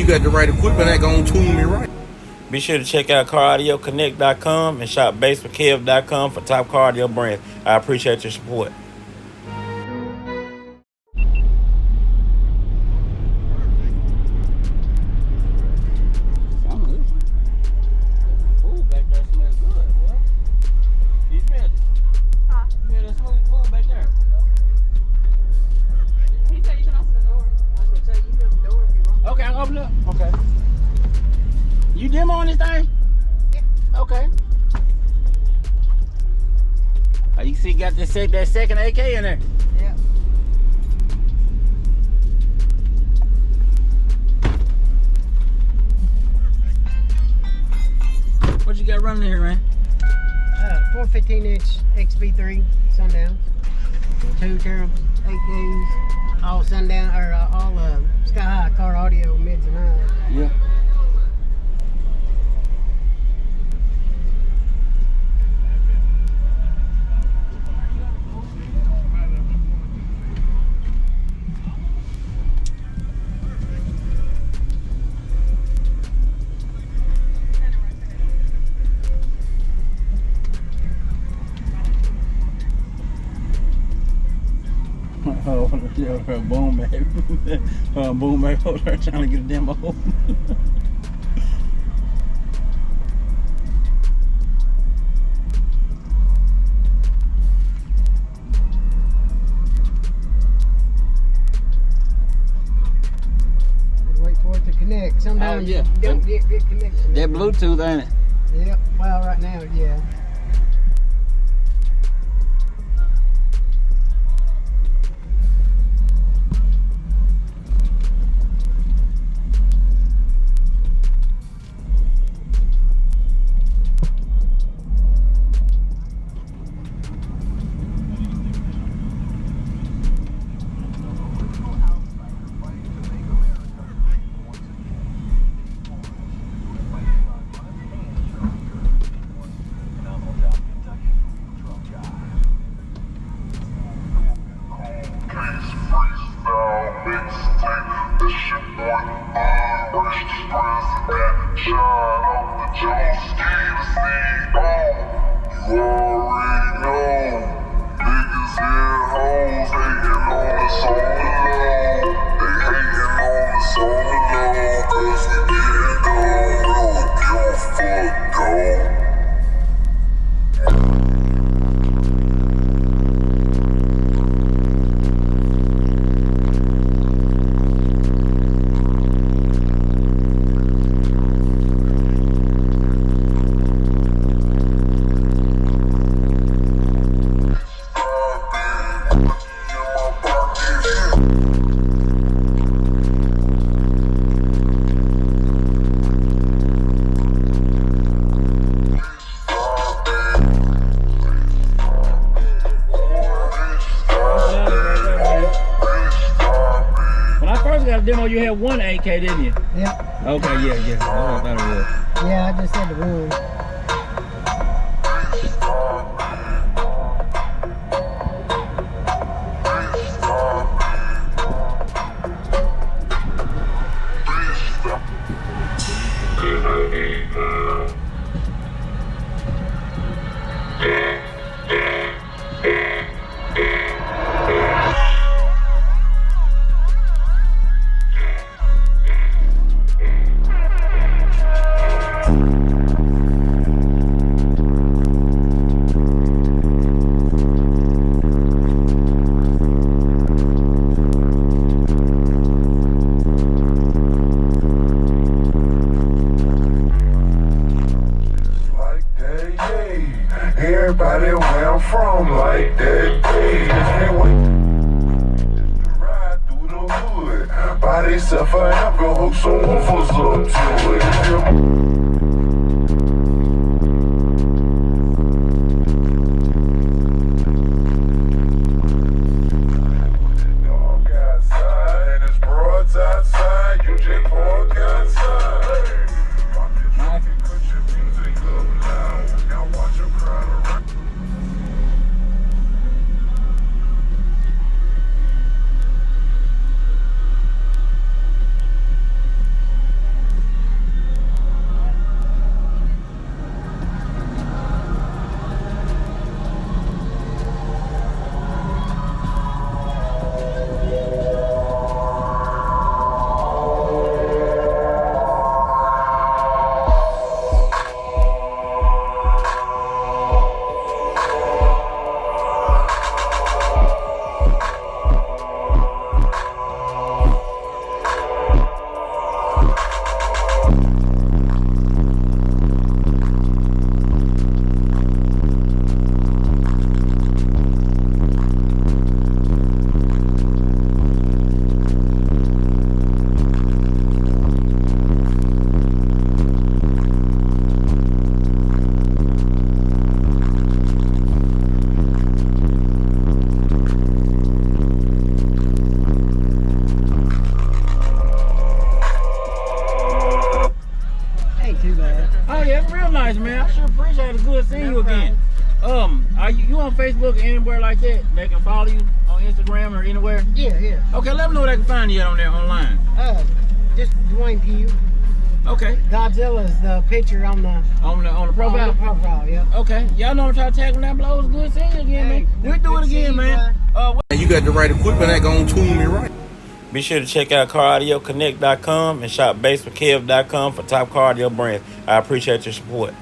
you got the right equipment, that gonna tune me right. Be sure to check out CarAudioConnect.com and shop BASSWITHKEV.com for top car audio brands. I appreciate your support. Okay, I'll open it up. Okay. You demo on this thing? Yeah. Okay. Oh, you see, got that second AK in there. Yeah. What you got running here, man? 4 15-inch XV3 Sundown, 2 Taramps, 8Ks, all Sundown or all Sky High car audio mids and highs. Yeah. Her boom bag. Her boom bag over there trying to get a demo. Wait for it to connect. Sometimes you don't get good connection. That Bluetooth, ain't it? Yep. Well, right now, yeah. Demo, you had one AK, didn't you? Yep. Okay, yeah. Oh, I thought it was. Yeah, I just had the one. Everybody where I'm from like that day. Can't wait to ride through the hood. By themself and I'm gonna hook some woofers up to it. nice, man. I sure appreciate it. Good seeing you again. Are you on Facebook or anywhere like that? They can follow you on Instagram or anywhere? Yeah. Okay, let them know they can find you on there online. Just Dwayne Pugh. Okay. Godzilla's the picture on the profile. On the profile, yeah. Okay. Y'all know I'm trying to tag them down below. It's good seeing you again, man. We'll do it again, man. And you got the right equipment that gonna tune me right. Be sure to check out CarAudioConnect.com and shop BASSWITHKEV.com for top car audio brands. I appreciate your support.